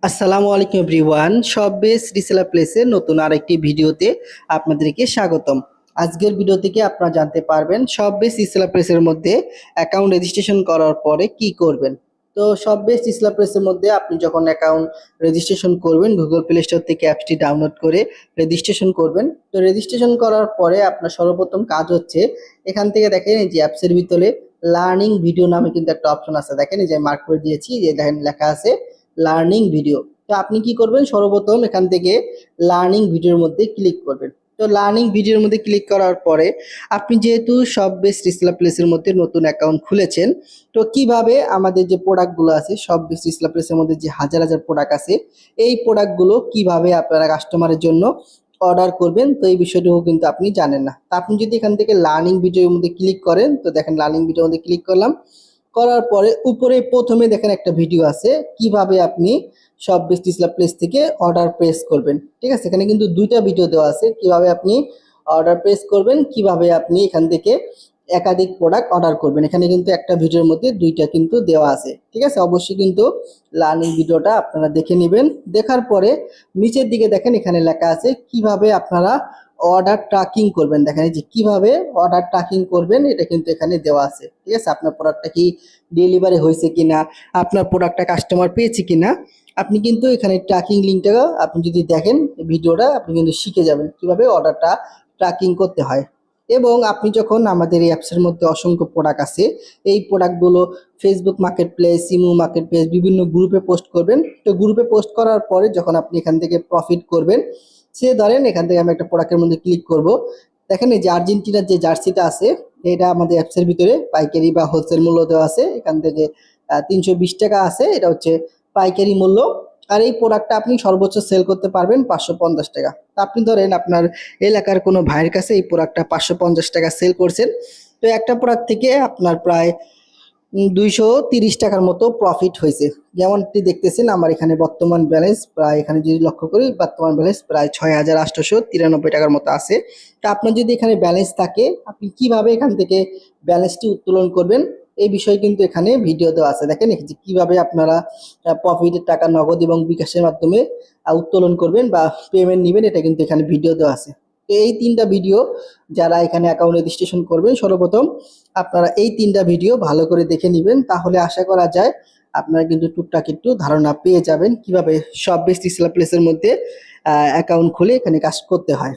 আসসালামু আলাইকুম এভরিওয়ান, সব বেস রিসেলার প্লেসের নতুন আরেকটি ভিডিওতে আপনাদেরকে স্বাগতম। আজকের ভিডিও থেকে আপনারা জানতে পারবেন সব বেস রিসেলার প্লেসের মধ্যে অ্যাকাউন্ট রেজিস্ট্রেশন করার পরে কি করবেন। তো সব বেস রিসেলার প্লেসের মধ্যে আপনি যখন অ্যাকাউন্ট রেজিস্ট্রেশন করবেন, গুগল প্লে স্টোর থেকে অ্যাপসটি ডাউনলোড করে রেজিস্ট্রেশন করবেন। তো রেজিস্ট্রেশন করার পরে আপনার সর্বপ্রথম কাজ হচ্ছে, এখান থেকে দেখেন এই যে অ্যাপসের ভিতরে লার্নিং ভিডিও নামে কিন্তু একটা অপশন আছে, দেখেন এই যে মার্ক করে দিয়েছি, যে দেখেন লেখা আছে লার্নিং ভিডিও। তো আপনি কি করবেন, সর্বপ্রথম এখান থেকে লার্নিং ভিডিওর মধ্যে ক্লিক করবেন। তো লার্নিং ভিডিওর মধ্যে ক্লিক করার পরে আপনি যেহেতু সব বেস রিসেলার প্লেসের মধ্যে নতুন অ্যাকাউন্ট খুলেছেন, তো কিভাবে আমাদের যে প্রোডাক্টগুলো আছে সব বেস রিসেলার প্লেসের মধ্যে যে হাজার হাজার প্রোডাক্ট আছে, এই প্রোডাক্টগুলো কিভাবে আপনারা কাস্টমারের জন্য অর্ডার করবেন, তো এই বিষয়টিও কিন্তু আপনি জানেন না। তো আপনি যদি এখান থেকে লার্নিং ভিডিওর মধ্যে ক্লিক করেন, তো দেখেন লার্নিং ভিডিওর মধ্যে ক্লিক করলাম, করার পরে উপরে প্রথমে দেখেন একটা ভিডিও আছে কিভাবে আপনি সব বেস রিসেলার প্লেস থেকে অর্ডার প্রেস করবেন। ঠিক আছে, এখানে কিন্তু দুইটা ভিডিও দেওয়া আছে, কিভাবে আপনি অর্ডার প্রেস করবেন, কিভাবে আপনি এখান থেকে একাধিক প্রোডাক্ট অর্ডার করবেন। এখানে কিন্তু একটা ভিডিওর মধ্যে দুইটা কিন্তু দেওয়া আছে। ঠিক আছে, অবশ্যই কিন্তু লার্নিং ভিডিওটা আপনারা দেখে নেবেন। দেখার পরে নিচের দিকে দেখেন এখানে লেখা আছে কিভাবে আপনারা অর্ডার ট্র্যাকিং করবেন। দেখেন এই যে কিভাবে অর্ডার ট্র্যাকিং করবেন, এটা কিন্তু এখানে দেওয়া আছে। ঠিক আছে, আপনার প্রোডাক্টটা কি ডেলিভারি হয়েছে কিনা, আপনার প্রোডাক্টটা কাস্টমার পেয়েছে কিনা, আপনি কিন্তু এখানে ট্র্যাকিং লিঙ্কটা আপনি যদি দেখেন ভিডিওটা, আপনি কিন্তু শিখে যাবেন কিভাবে অর্ডারটা ট্র্যাকিং করতে হয়। এবং আপনি যখন আমাদের এই অ্যাপসের মধ্যে অসংখ্য প্রোডাক্ট আছে, এই প্রোডাক্টগুলো Facebook market place, imo market place, বিভিন্ন গ্রুপে পোস্ট করবেন। তো গ্রুপে পোস্ট করার পরে যখন আপনি এখান থেকে প্রফিট করবেন, সে ধরেন এখান থেকে আমি একটা প্রোডাক্টের মধ্যে ক্লিক করব। দেখেন এই যে আর্জেন্টিনার যে জার্সিটা আছে, এটা আমাদের অ্যাপসের ভিতরে পাইকারি বা হোলসেল মূল্য দেওয়া আছে। এখান থেকে 320 টাকা আছে, এটা হচ্ছে পাইকারি মূল্য। আর এই প্রোডাক্টটা আপনি সর্বোচ্চ সেল করতে পারবেন 550 টাকা। তা আপনি ধরেন আপনার এলাকার কোনো ভাইয়ের কাছে এই প্রোডাক্টটা 550 টাকা সেল করছেন। তো একটা প্রোডাক্ট থেকে আপনার প্রায় 230 টাকার মতো প্রফিট হয়েছে। যেমনটি দেখতেছেন আমার এখানে বর্তমান ব্যালেন্স প্রায়, এখানে যদি লক্ষ্য করি বর্তমান ব্যালেন্স প্রায় 6,893 টাকার মতো আছে। তা আপনার যদি এখানে ব্যালেন্স থাকে, আপনি কিভাবে এখান থেকে ব্যালেন্সটি উত্তোলন করবেন, এই বিষয়ে কিন্তু এখানে ভিডিও দেওয়া আছে। দেখেন যে কিভাবে আপনারা প্রফিটের টাকা নগদ এবং বিকাশের মাধ্যমে উত্তোলন করবেন বা পেমেন্ট নেবেন, এটা কিন্তু এখানে ভিডিও দেওয়া আছে। তো এই তিনটা ভিডিও যারা এখানে অ্যাকাউন্ট রেজিস্ট্রেশন করবেন, সর্বপ্রথম আপনারা এই তিনটা ভিডিও ভালো করে দেখে নেবেন, তাহলে আশা করা যায় আপনারা কিন্তু টুকটাক একটু ধারণা পেয়ে যাবেন কিভাবে সব বেস রিসেলার প্লেসের মধ্যে অ্যাকাউন্ট খুলে এখানে কাজ করতে হয়।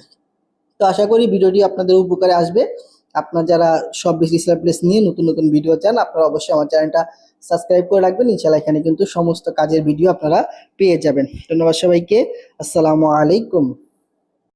তো আশা করি ভিডিওটি আপনাদের উপকারে আসবে। আপনার যারা সব বেস রিসেলার প্লেস নিয়ে নতুন নতুন ভিডিও চান, আপনারা অবশ্যই আমার চ্যানেলটা সাবস্ক্রাইব করে রাখবেন। ইনশাআল্লাহ এখানে কিন্তু সমস্ত কাজের ভিডিও আপনারা পেয়ে যাবেন। ধন্যবাদ সবাইকে। আসসালামু আলাইকুম।